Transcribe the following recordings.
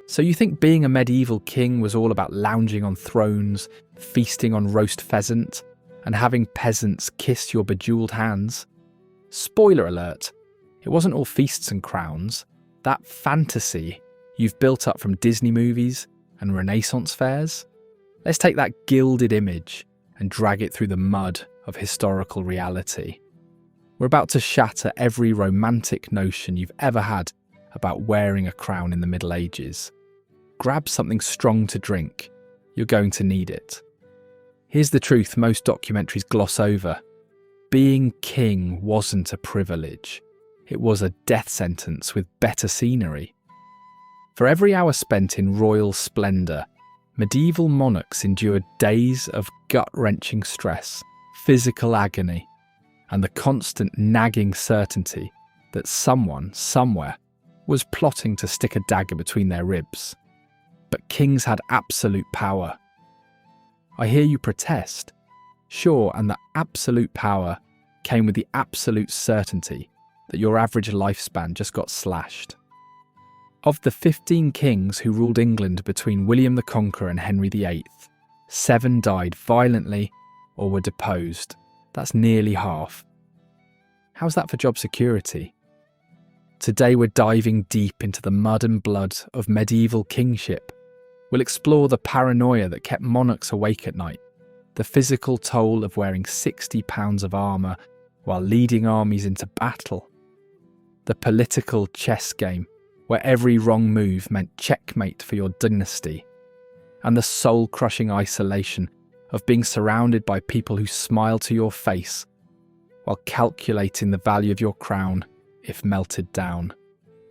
So you think being a medieval king was all about lounging on thrones, feasting on roast pheasant, and having peasants kiss your bejeweled hands? Spoiler alert, it wasn't all feasts and crowns. That fantasy you've built up from Disney movies and Renaissance fairs? Let's take that gilded image and drag it through the mud of historical reality. We're about to shatter every romantic notion you've ever had about wearing a crown in the Middle Ages. Grab something strong to drink. You're going to need it. Here's the truth most documentaries gloss over. Being king wasn't a privilege. It was a death sentence with better scenery. For every hour spent in royal splendour, medieval monarchs endured days of gut-wrenching stress, physical agony, and the constant nagging certainty that someone, somewhere, was plotting to stick a dagger between their ribs. But kings had absolute power. I hear you protest. Sure, and that absolute power came with the absolute certainty that your average lifespan just got slashed. Of the 15 kings who ruled England between William the Conqueror and Henry VIII, 7 died violently or were deposed. That's nearly half. How's that for job security? Today we're diving deep into the mud and blood of medieval kingship. We'll explore the paranoia that kept monarchs awake at night, the physical toll of wearing 60 pounds of armour while leading armies into battle, the political chess game where every wrong move meant checkmate for your dynasty, and the soul-crushing isolation of being surrounded by people who smile to your face while calculating the value of your crown if melted down.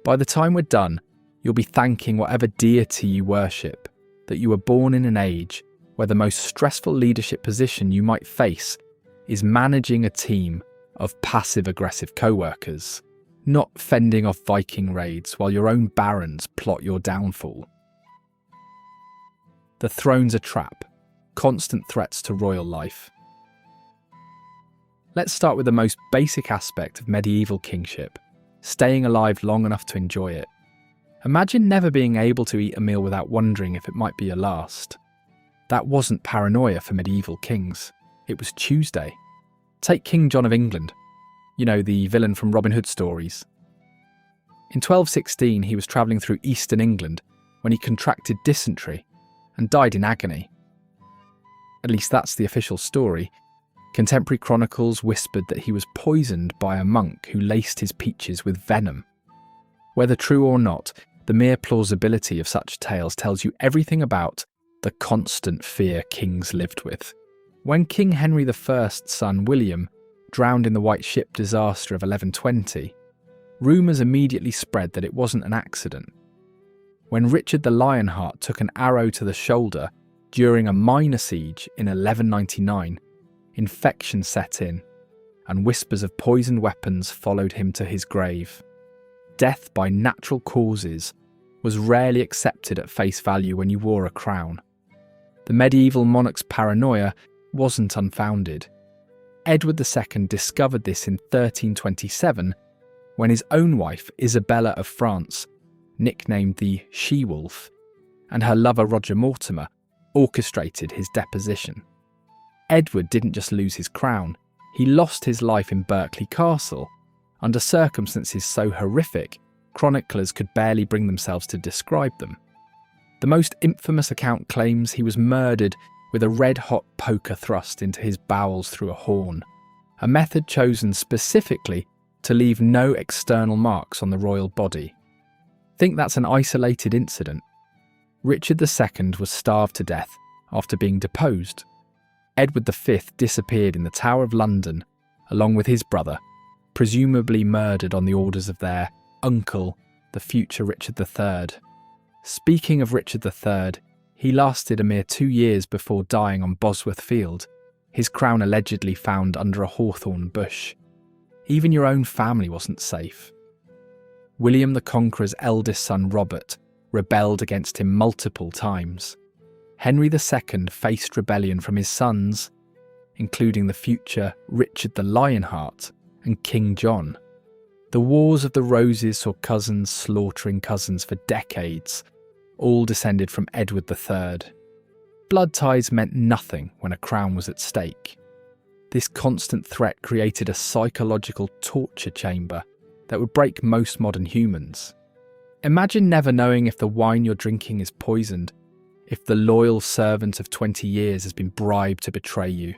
By the time we're done, you'll be thanking whatever deity you worship that you were born in an age where the most stressful leadership position you might face is managing a team of passive-aggressive co-workers, not fending off Viking raids while your own barons plot your downfall. The throne's a trap, constant threats to royal life. Let's start with the most basic aspect of medieval kingship, staying alive long enough to enjoy it. Imagine never being able to eat a meal without wondering if it might be your last. That wasn't paranoia for medieval kings. It was Tuesday. Take King John of England. You know, the villain from Robin Hood stories. In 1216, he was travelling through eastern England when he contracted dysentery and died in agony. At least that's the official story. Contemporary chronicles whispered that he was poisoned by a monk who laced his peaches with venom. Whether true or not, the mere plausibility of such tales tells you everything about the constant fear kings lived with. When King Henry I's son William drowned in the White Ship disaster of 1120, rumours immediately spread that it wasn't an accident. When Richard the Lionheart took an arrow to the shoulder during a minor siege in 1199, infection set in, and whispers of poisoned weapons followed him to his grave. Death by natural causes was rarely accepted at face value when you wore a crown. The medieval monarch's paranoia wasn't unfounded. Edward II discovered this in 1327 when his own wife, Isabella of France, nicknamed the She-Wolf, and her lover Roger Mortimer orchestrated his deposition. Edward didn't just lose his crown, he lost his life in Berkeley Castle, under circumstances so horrific, chroniclers could barely bring themselves to describe them. The most infamous account claims he was murdered with a red-hot poker thrust into his bowels through a horn, a method chosen specifically to leave no external marks on the royal body. Think that's an isolated incident? Richard II was starved to death after being deposed. Edward V disappeared in the Tower of London, along with his brother, presumably murdered on the orders of their uncle, the future Richard III. Speaking of Richard III, he lasted a mere 2 years before dying on Bosworth Field, his crown allegedly found under a hawthorn bush. Even your own family wasn't safe. William the Conqueror's eldest son Robert rebelled against him multiple times. Henry II faced rebellion from his sons, including the future Richard the Lionheart and King John. The Wars of the Roses saw cousins slaughtering cousins for decades, all descended from Edward III. Blood ties meant nothing when a crown was at stake. This constant threat created a psychological torture chamber that would break most modern humans. Imagine never knowing if the wine you're drinking is poisoned, if the loyal servant of 20 years has been bribed to betray you,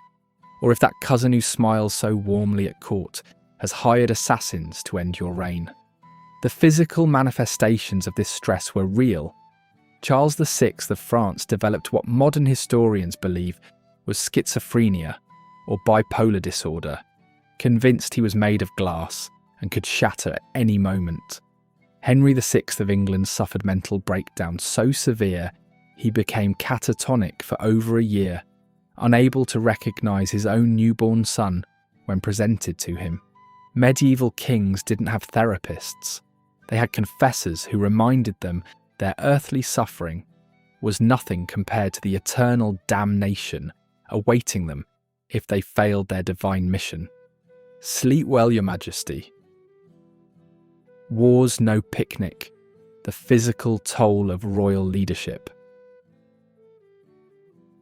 or if that cousin who smiles so warmly at court has hired assassins to end your reign. The physical manifestations of this stress were real. Charles VI of France developed what modern historians believe was schizophrenia or bipolar disorder, convinced he was made of glass and could shatter at any moment. Henry VI of England suffered mental breakdown so severe he became catatonic for over a year, unable to recognise his own newborn son when presented to him. Medieval kings didn't have therapists. They had confessors who reminded them their earthly suffering was nothing compared to the eternal damnation awaiting them if they failed their divine mission. Sleep well, Your Majesty. War's no picnic, the physical toll of royal leadership.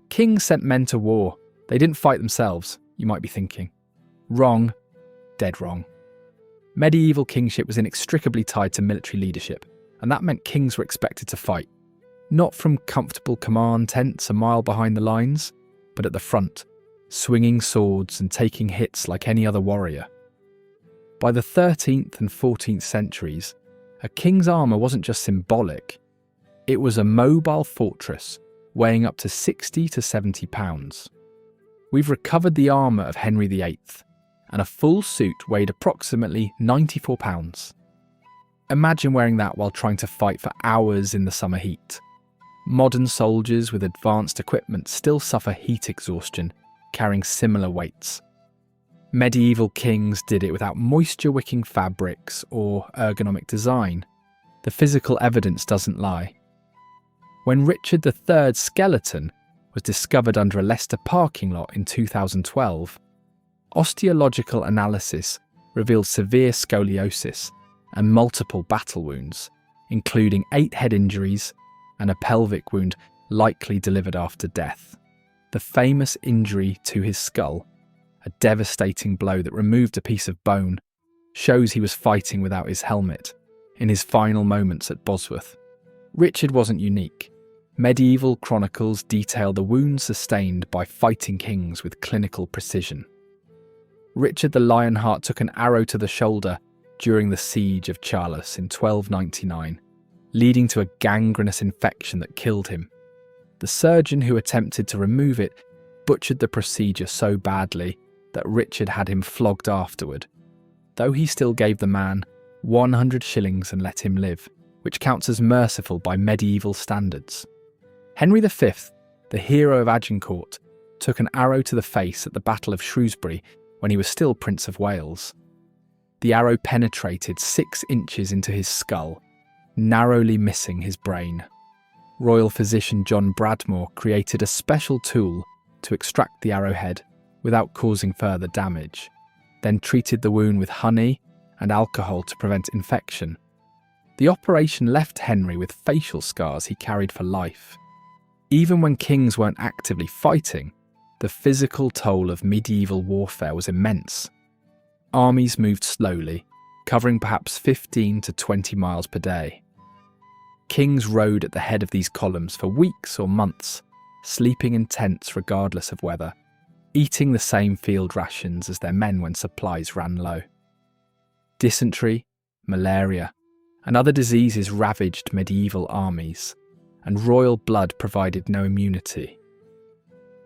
Kings sent men to war. They didn't fight themselves, you might be thinking. Wrong. Dead wrong. Medieval kingship was inextricably tied to military leadership, and that meant kings were expected to fight, not from comfortable command tents a mile behind the lines, but at the front, swinging swords and taking hits like any other warrior. By the 13th and 14th centuries, a king's armour wasn't just symbolic, it was a mobile fortress weighing up to 60 to 70 pounds. We've recovered the armour of Henry VIII, and a full suit weighed approximately 94 pounds. Imagine wearing that while trying to fight for hours in the summer heat. Modern soldiers with advanced equipment still suffer heat exhaustion, carrying similar weights. Medieval kings did it without moisture-wicking fabrics or ergonomic design. The physical evidence doesn't lie. When Richard III's skeleton was discovered under a Leicester parking lot in 2012, osteological analysis revealed severe scoliosis and multiple battle wounds, including 8 head injuries and a pelvic wound likely delivered after death. The famous injury to his skull, a devastating blow that removed a piece of bone, shows he was fighting without his helmet in his final moments at Bosworth. Richard wasn't unique. Medieval chronicles detail the wounds sustained by fighting kings with clinical precision. Richard the Lionheart took an arrow to the shoulder during the siege of Challis in 1299, leading to a gangrenous infection that killed him. The surgeon who attempted to remove it butchered the procedure so badly that Richard had him flogged afterward, though he still gave the man 100 shillings and let him live, which counts as merciful by medieval standards. Henry V, the hero of Agincourt, took an arrow to the face at the Battle of Shrewsbury when he was still Prince of Wales. The arrow penetrated 6 inches into his skull, narrowly missing his brain. Royal physician John Bradmore created a special tool to extract the arrowhead without causing further damage, then treated the wound with honey and alcohol to prevent infection. The operation left Henry with facial scars he carried for life. Even when kings weren't actively fighting, the physical toll of medieval warfare was immense. Armies moved slowly, covering perhaps 15 to 20 miles per day. Kings rode at the head of these columns for weeks or months, sleeping in tents regardless of weather, eating the same field rations as their men when supplies ran low. Dysentery, malaria, and other diseases ravaged medieval armies, and royal blood provided no immunity.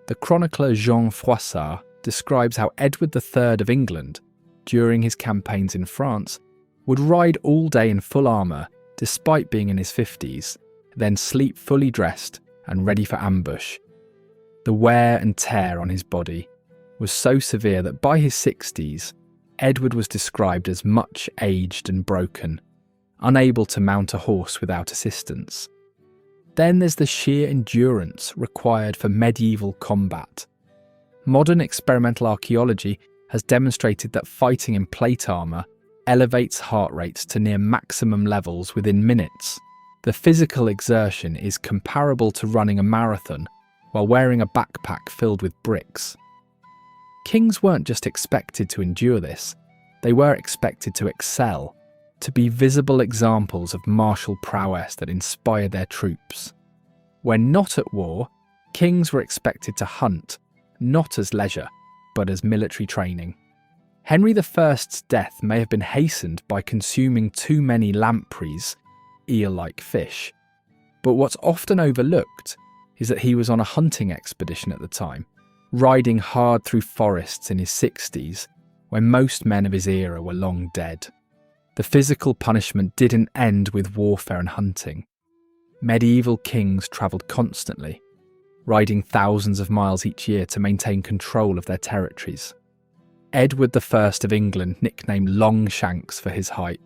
The chronicler Jean Froissart describes how Edward III of England, during his campaigns in France, would ride all day in full armour despite being in his 50s, then sleep fully dressed and ready for ambush. The wear and tear on his body was so severe that by his 60s, Edward was described as much aged and broken, unable to mount a horse without assistance. Then there's the sheer endurance required for medieval combat. Modern experimental archaeology has demonstrated that fighting in plate armour elevates heart rates to near maximum levels within minutes. The physical exertion is comparable to running a marathon while wearing a backpack filled with bricks. Kings weren't just expected to endure this, they were expected to excel, to be visible examples of martial prowess that inspired their troops. When not at war, kings were expected to hunt, not as leisure, but as military training. Henry I's death may have been hastened by consuming too many lampreys, eel-like fish, but what's often overlooked is that he was on a hunting expedition at the time, riding hard through forests in his 60s, when most men of his era were long dead. The physical punishment didn't end with warfare and hunting. Medieval kings travelled constantly, riding thousands of miles each year to maintain control of their territories. Edward I of England, nicknamed Longshanks for his height,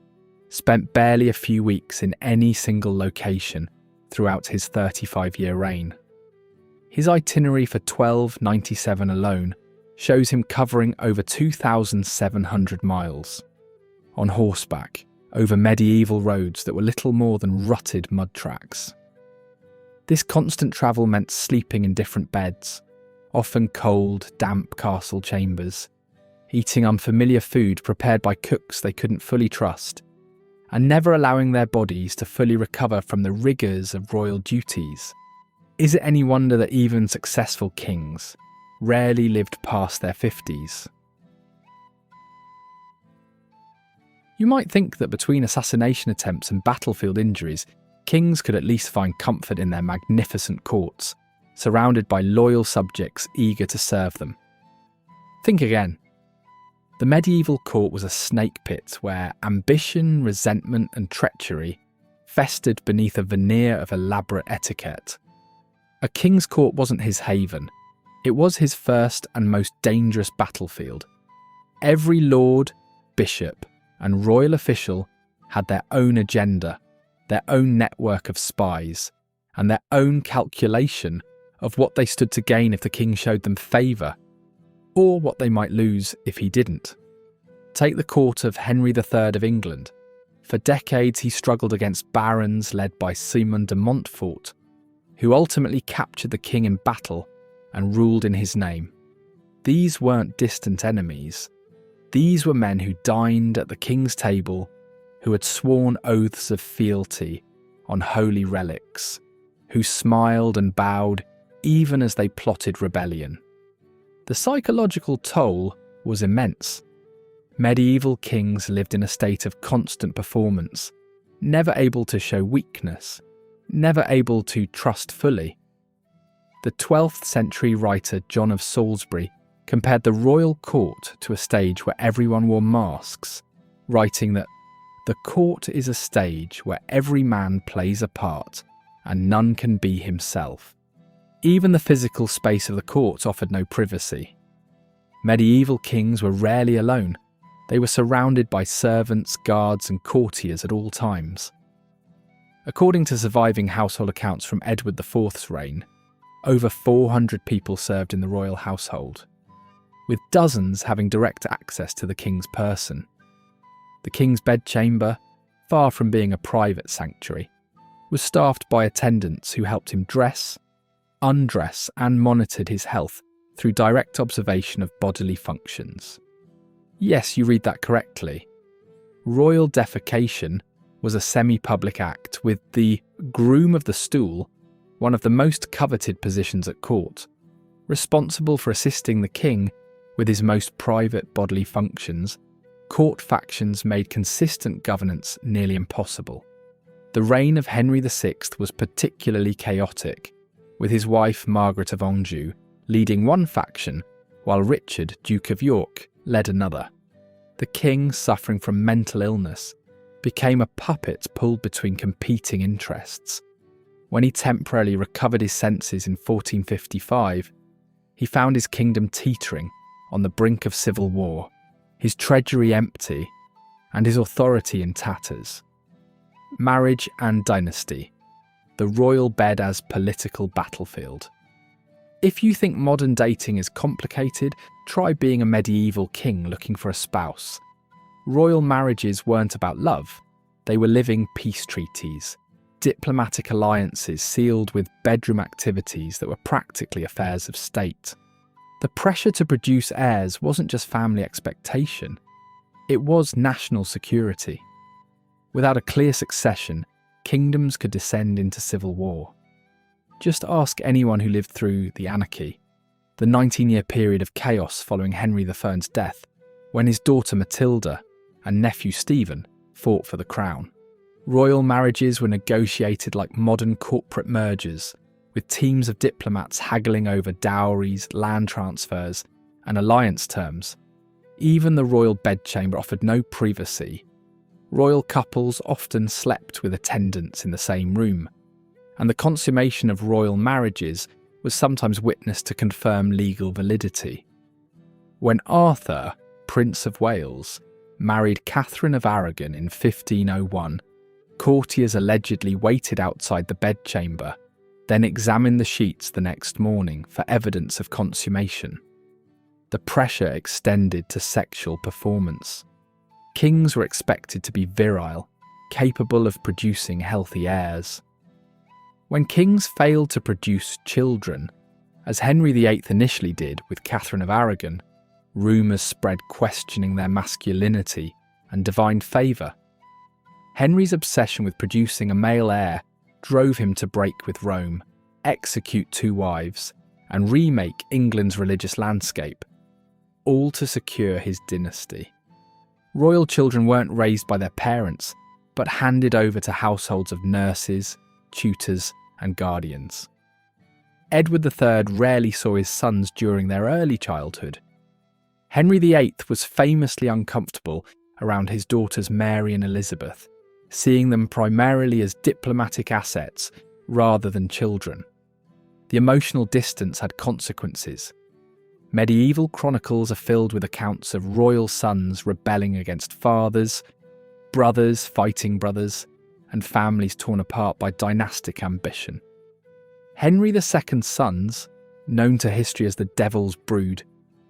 spent barely a few weeks in any single location throughout his 35-year reign. His itinerary for 1297 alone shows him covering over 2,700 miles, on horseback, over medieval roads that were little more than rutted mud tracks. This constant travel meant sleeping in different beds, often cold, damp castle chambers, eating unfamiliar food prepared by cooks they couldn't fully trust, and never allowing their bodies to fully recover from the rigours of royal duties. Is it any wonder that even successful kings rarely lived past their 50s? You might think that between assassination attempts and battlefield injuries, kings could at least find comfort in their magnificent courts, surrounded by loyal subjects eager to serve them. Think again. The medieval court was a snake pit where ambition, resentment, and treachery festered beneath a veneer of elaborate etiquette. A king's court wasn't his haven. It was his first and most dangerous battlefield. Every lord, bishop, and royal official had their own agenda, their own network of spies, and their own calculation of what they stood to gain if the king showed them favour, or what they might lose if he didn't. Take the court of Henry III of England. For decades he struggled against barons led by Simon de Montfort, who ultimately captured the king in battle and ruled in his name. These weren't distant enemies. These were men who dined at the king's table, who had sworn oaths of fealty on holy relics, who smiled and bowed even as they plotted rebellion. The psychological toll was immense. Medieval kings lived in a state of constant performance, never able to show weakness, never able to trust fully. The 12th century writer John of Salisbury compared the royal court to a stage where everyone wore masks, writing that the court is a stage where every man plays a part and none can be himself. Even the physical space of the court offered no privacy. Medieval kings were rarely alone. They were surrounded by servants, guards, and courtiers at all times. According to surviving household accounts from Edward IV's reign, over 400 people served in the royal household, with dozens having direct access to the king's person. The king's bedchamber, far from being a private sanctuary, was staffed by attendants who helped him dress, undress, and monitored his health through direct observation of bodily functions. Yes, you read that correctly. Royal defecation was a semi-public act, with the groom of the stool one of the most coveted positions at court, responsible for assisting the king with his most private bodily functions. Court factions made consistent governance nearly impossible. The reign of Henry VI was particularly chaotic, with his wife Margaret of Anjou leading one faction, while Richard, Duke of York, led another. The king, suffering from mental illness, became a puppet pulled between competing interests. When he temporarily recovered his senses in 1455, he found his kingdom teetering on the brink of civil war, his treasury empty, and his authority in tatters. Marriage and dynasty, the royal bed as political battlefield. If you think modern dating is complicated, try being a medieval king looking for a spouse. Royal marriages weren't about love, they were living peace treaties, diplomatic alliances sealed with bedroom activities that were practically affairs of state. The pressure to produce heirs wasn't just family expectation, it was national security. Without a clear succession, kingdoms could descend into civil war. Just ask anyone who lived through the anarchy, the 19-year period of chaos following Henry I's death, when his daughter Matilda and nephew Stephen fought for the crown. Royal marriages were negotiated like modern corporate mergers, with teams of diplomats haggling over dowries, land transfers, and alliance terms. Even the royal bedchamber offered no privacy. Royal couples often slept with attendants in the same room, and the consummation of royal marriages was sometimes witnessed to confirm legal validity. When Arthur, Prince of Wales, married Catherine of Aragon in 1501, courtiers allegedly waited outside the bedchamber, then examined the sheets the next morning for evidence of consummation. The pressure extended to sexual performance. Kings were expected to be virile, capable of producing healthy heirs. When kings failed to produce children, as Henry VIII initially did with Catherine of Aragon, rumours spread questioning their masculinity and divine favour. Henry's obsession with producing a male heir drove him to break with Rome, execute 2 wives, and remake England's religious landscape, all to secure his dynasty. Royal children weren't raised by their parents, but handed over to households of nurses, tutors, and guardians. Edward III rarely saw his sons during their early childhood. Henry VIII was famously uncomfortable around his daughters Mary and Elizabeth, seeing them primarily as diplomatic assets rather than children. The emotional distance had consequences. Medieval chronicles are filled with accounts of royal sons rebelling against fathers, brothers fighting brothers, and families torn apart by dynastic ambition. Henry II's sons, known to history as the Devil's Brood,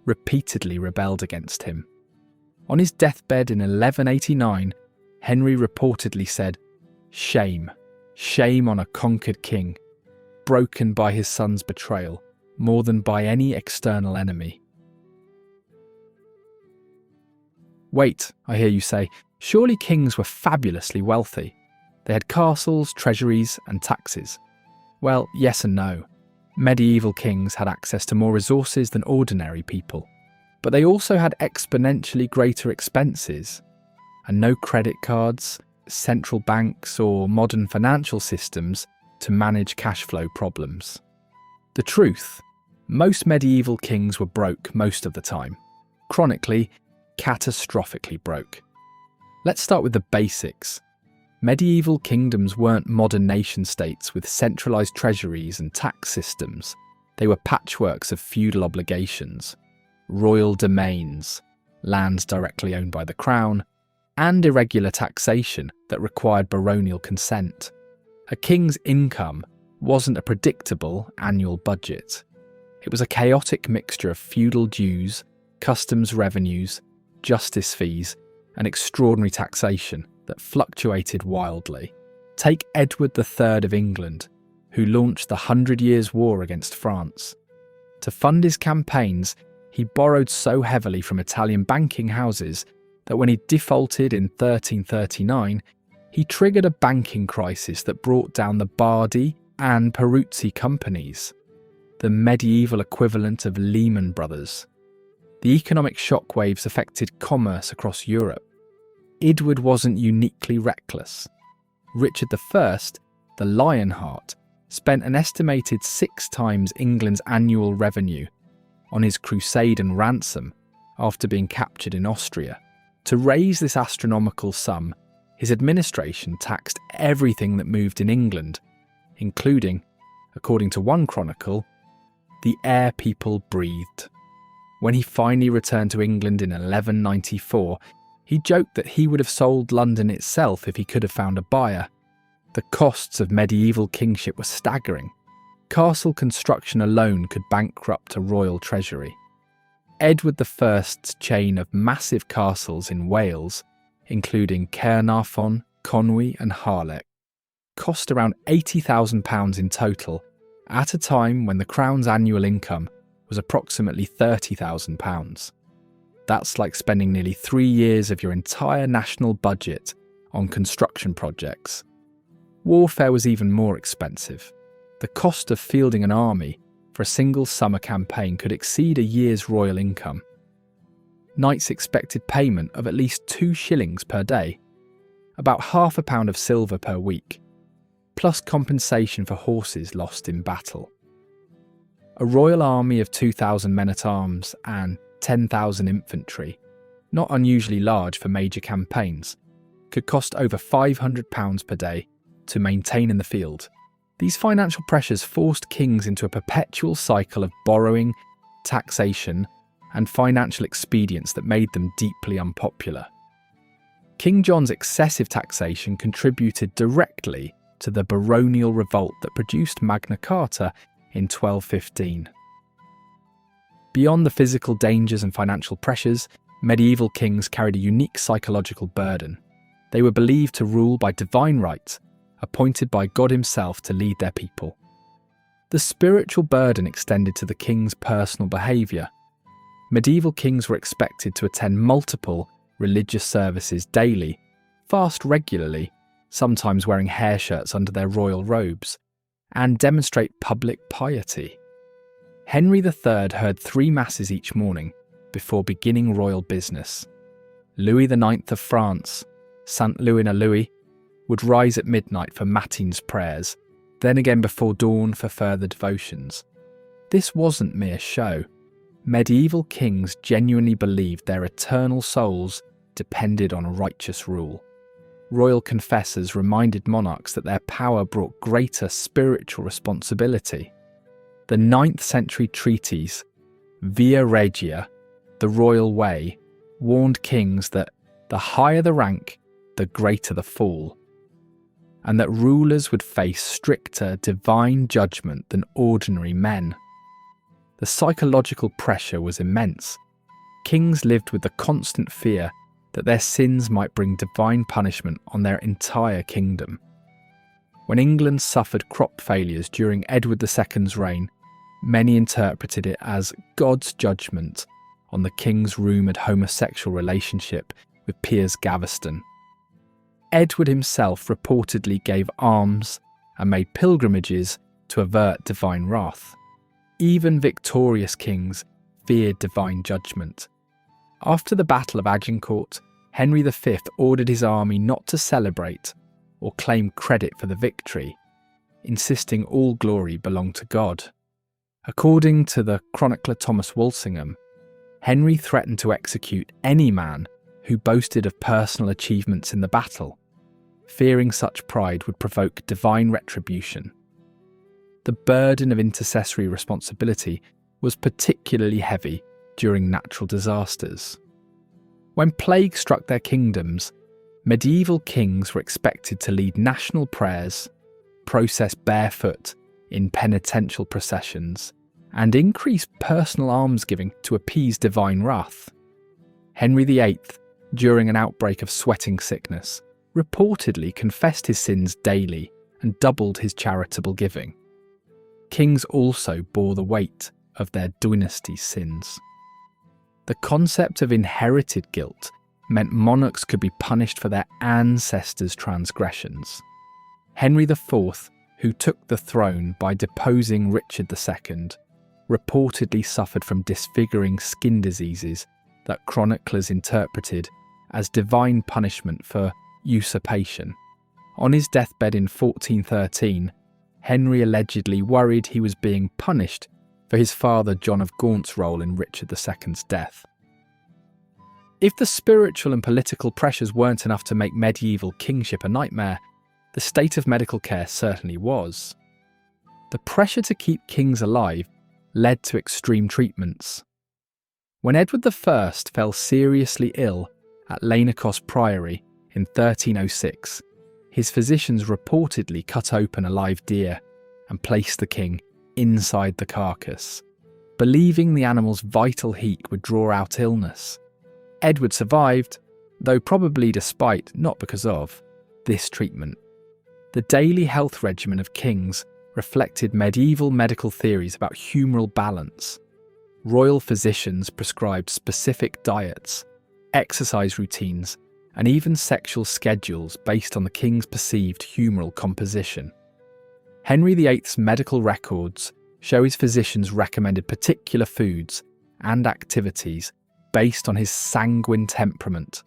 repeatedly rebelled against him. On his deathbed in 1189, Henry reportedly said, "Shame, shame on a conquered king, broken by his son's betrayal, more than by any external enemy." Wait, I hear you say, surely kings were fabulously wealthy. They had castles, treasuries, and taxes. Well, yes and no. Medieval kings had access to more resources than ordinary people, but they also had exponentially greater expenses, and no credit cards, central banks, or modern financial systems to manage cash flow problems. The truth, most medieval kings were broke most of the time. Chronically, catastrophically broke. Let's start with the basics. Medieval kingdoms weren't modern nation-states with centralised treasuries and tax systems. They were patchworks of feudal obligations, royal domains, lands directly owned by the crown, and irregular taxation that required baronial consent. A king's income wasn't a predictable annual budget. It was a chaotic mixture of feudal dues, customs revenues, justice fees, and extraordinary taxation that fluctuated wildly. Take Edward III of England, who launched the 100 Years' War against France. To fund his campaigns, he borrowed so heavily from Italian banking houses that when he defaulted in 1339, he triggered a banking crisis that brought down the Bardi and Peruzzi companies, the medieval equivalent of Lehman Brothers. The economic shockwaves affected commerce across Europe. Edward wasn't uniquely reckless. Richard I, the Lionheart, spent an estimated 6 times England's annual revenue on his crusade and ransom after being captured in Austria. To raise this astronomical sum, his administration taxed everything that moved in England, including, according to one chronicle, the air people breathed. When he finally returned to England in 1194, he joked that he would have sold London itself if he could have found a buyer. The costs of medieval kingship were staggering. Castle construction alone could bankrupt a royal treasury. Edward I's chain of massive castles in Wales, including Caernarfon, Conwy and Harlech, cost around £80,000 in total, at a time when the Crown's annual income was approximately £30,000. That's like spending nearly 3 years of your entire national budget on construction projects. Warfare was even more expensive. The cost of fielding an army for a single summer campaign could exceed a year's royal income. Knights expected payment of at least 2 shillings per day, about £0.5 of silver per week, plus compensation for horses lost in battle. A royal army of 2,000 men-at-arms and 10,000 infantry, not unusually large for major campaigns, could cost over £500 per day to maintain in the field. These financial pressures forced kings into a perpetual cycle of borrowing, taxation, and financial expedients that made them deeply unpopular. King John's excessive taxation contributed directly to the baronial revolt that produced Magna Carta in 1215. Beyond the physical dangers and financial pressures, medieval kings carried a unique psychological burden. They were believed to rule by divine right, appointed by God himself to lead their people. The spiritual burden extended to the king's personal behaviour. Medieval kings were expected to attend multiple religious services daily, fast regularly, sometimes wearing hair shirts under their royal robes, and demonstrate public piety. Henry III heard 3 masses each morning before beginning royal business. Louis IX of France, Saint Louis na Louis, would rise at midnight for matins prayers, then again before dawn for further devotions. This wasn't mere show. Medieval kings genuinely believed their eternal souls depended on righteous rule. Royal confessors reminded monarchs that their power brought greater spiritual responsibility. The 9th century treatise, Via Regia, the Royal Way, warned kings that the higher the rank, the greater the fall, and that rulers would face stricter divine judgment than ordinary men. The psychological pressure was immense. Kings lived with the constant fear that their sins might bring divine punishment on their entire kingdom. When England suffered crop failures during Edward II's reign, many interpreted it as God's judgment on the king's rumoured homosexual relationship with Piers Gaveston. Edward himself reportedly gave alms and made pilgrimages to avert divine wrath. Even victorious kings feared divine judgment. After the Battle of Agincourt, Henry V ordered his army not to celebrate or claim credit for the victory, insisting all glory belonged to God. According to the chronicler Thomas Walsingham, Henry threatened to execute any man who boasted of personal achievements in the battle, fearing such pride would provoke divine retribution. The burden of intercessory responsibility was particularly heavy during natural disasters. When plague struck their kingdoms, medieval kings were expected to lead national prayers, process barefoot in penitential processions, and increase personal almsgiving to appease divine wrath. Henry VIII, during an outbreak of sweating sickness, reportedly confessed his sins daily and doubled his charitable giving. Kings also bore the weight of their dynasty's sins. The concept of inherited guilt meant monarchs could be punished for their ancestors' transgressions. Henry IV, who took the throne by deposing Richard II, reportedly suffered from disfiguring skin diseases that chroniclers interpreted as divine punishment for usurpation. On his deathbed in 1413, Henry allegedly worried he was being punished for his father John of Gaunt's role in Richard II's death. If the spiritual and political pressures weren't enough to make medieval kingship a nightmare, the state of medical care certainly was. The pressure to keep kings alive led to extreme treatments. When Edward I fell seriously ill at Lanercost Priory in 1306, his physicians reportedly cut open a live deer and placed the king inside the carcass, believing the animal's vital heat would draw out illness. Edward survived, though probably despite, not because of, this treatment. The daily health regimen of kings reflected medieval medical theories about humoral balance. Royal physicians prescribed specific diets, exercise routines, and even sexual schedules based on the king's perceived humoral composition. Henry VIII's medical records show his physicians recommended particular foods and activities based on his sanguine temperament,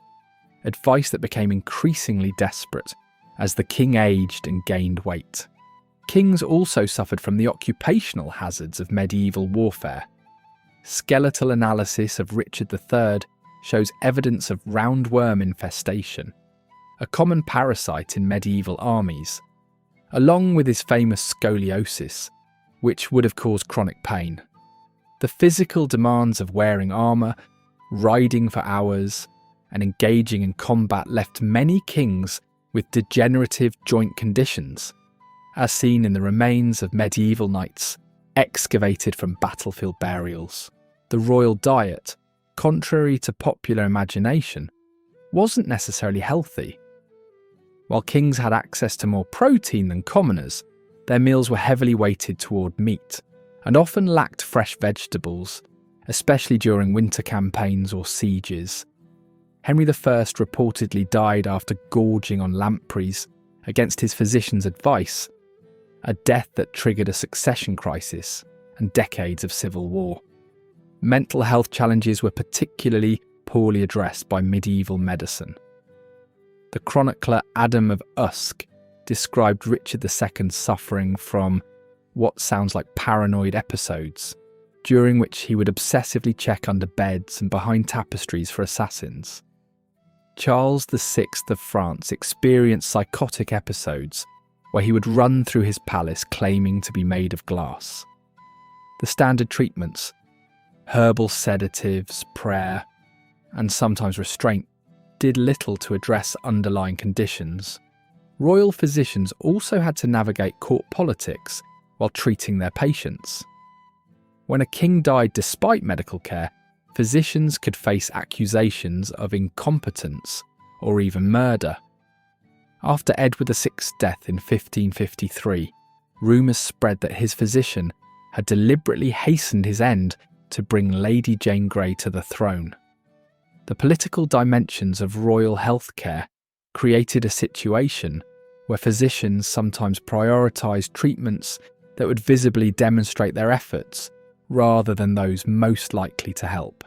advice that became increasingly desperate as the king aged and gained weight. Kings also suffered from the occupational hazards of medieval warfare. Skeletal analysis of Richard III shows evidence of roundworm infestation, a common parasite in medieval armies, along with his famous scoliosis, which would have caused chronic pain. The physical demands of wearing armour, riding for hours, and engaging in combat left many kings with degenerative joint conditions, as seen in the remains of medieval knights excavated from battlefield burials. The royal diet, contrary to popular imagination, wasn't necessarily healthy. While kings had access to more protein than commoners, their meals were heavily weighted toward meat and often lacked fresh vegetables, especially during winter campaigns or sieges. Henry I reportedly died after gorging on lampreys against his physician's advice, a death that triggered a succession crisis and decades of civil war. Mental health challenges were particularly poorly addressed by medieval medicine. The chronicler Adam of Usk described Richard II suffering from what sounds like paranoid episodes, during which he would obsessively check under beds and behind tapestries for assassins. Charles VI of France experienced psychotic episodes where he would run through his palace claiming to be made of glass. The standard treatments, herbal sedatives, prayer, and sometimes restraint, did little to address underlying conditions. Royal physicians also had to navigate court politics while treating their patients. When a king died despite medical care, physicians could face accusations of incompetence or even murder. After Edward VI's death in 1553, rumours spread that his physician had deliberately hastened his end to bring Lady Jane Grey to the throne. The political dimensions of royal healthcare created a situation where physicians sometimes prioritised treatments that would visibly demonstrate their efforts rather than those most likely to help.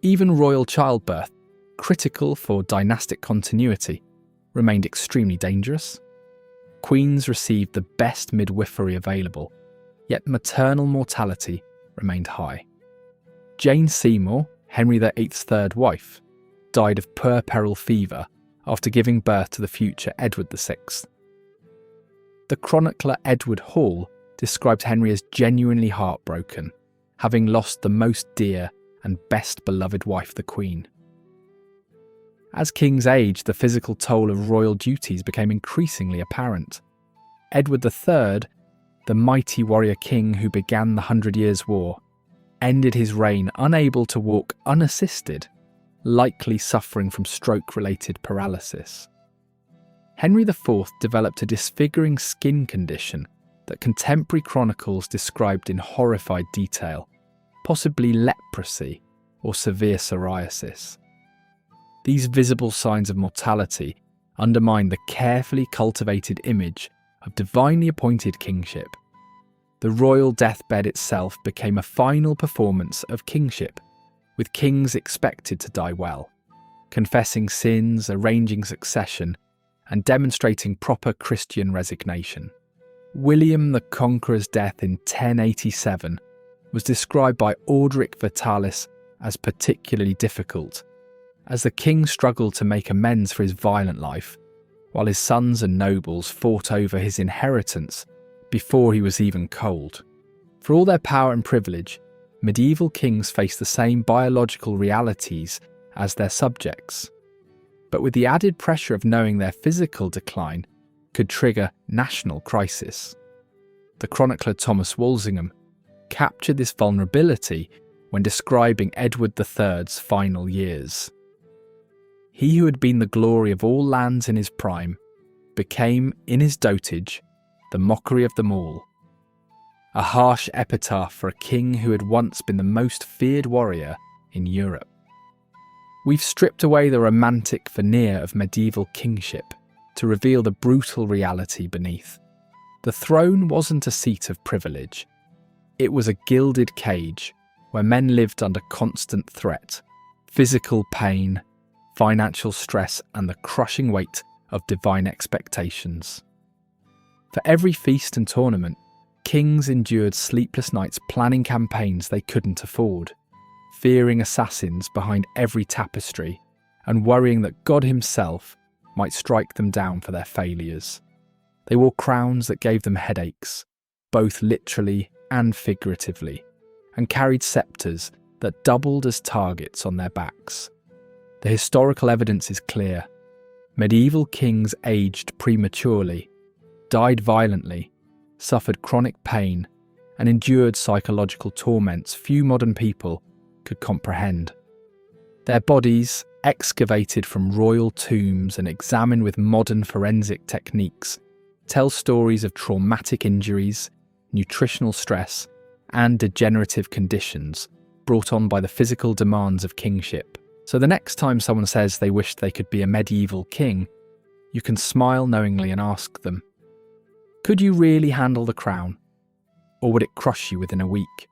Even royal childbirth, critical for dynastic continuity, remained extremely dangerous. Queens received the best midwifery available, yet maternal mortality remained high. Jane Seymour, Henry VIII's third wife, died of puerperal fever after giving birth to the future Edward VI. The chronicler Edward Hall described Henry as genuinely heartbroken, having lost the most dear and best beloved wife, the Queen. As kings aged, the physical toll of royal duties became increasingly apparent. Edward III, the mighty warrior king who began the 100 Years' War, ended his reign unable to walk unassisted, likely suffering from stroke-related paralysis. Henry IV developed a disfiguring skin condition that contemporary chronicles described in horrified detail, possibly leprosy or severe psoriasis. These visible signs of mortality undermine the carefully cultivated image of divinely appointed kingship. The royal deathbed itself became a final performance of kingship, with kings expected to die well, confessing sins, arranging succession, and demonstrating proper Christian resignation. William the Conqueror's death in 1087 was described by Orderic Vitalis as particularly difficult, as the king struggled to make amends for his violent life, while his sons and nobles fought over his inheritance before he was even cold. For all their power and privilege, medieval kings faced the same biological realities as their subjects, but with the added pressure of knowing their physical decline could trigger national crisis. The chronicler Thomas Walsingham captured this vulnerability when describing Edward III's final years. He who had been the glory of all lands in his prime became, in his dotage, the mockery of them all. A harsh epitaph for a king who had once been the most feared warrior in Europe. We've stripped away the romantic veneer of medieval kingship to reveal the brutal reality beneath. The throne wasn't a seat of privilege. It was a gilded cage where men lived under constant threat, physical pain, financial stress, and the crushing weight of divine expectations. For every feast and tournament, kings endured sleepless nights planning campaigns they couldn't afford, fearing assassins behind every tapestry, and worrying that God himself might strike them down for their failures. They wore crowns that gave them headaches, both literally and figuratively, and carried sceptres that doubled as targets on their backs. The historical evidence is clear. Medieval kings aged prematurely, died violently, suffered chronic pain, and endured psychological torments few modern people could comprehend. Their bodies, excavated from royal tombs and examined with modern forensic techniques, tell stories of traumatic injuries, nutritional stress, and degenerative conditions brought on by the physical demands of kingship. So the next time someone says they wish they could be a medieval king, you can smile knowingly and ask them, could you really handle the crown? Or would it crush you within a week?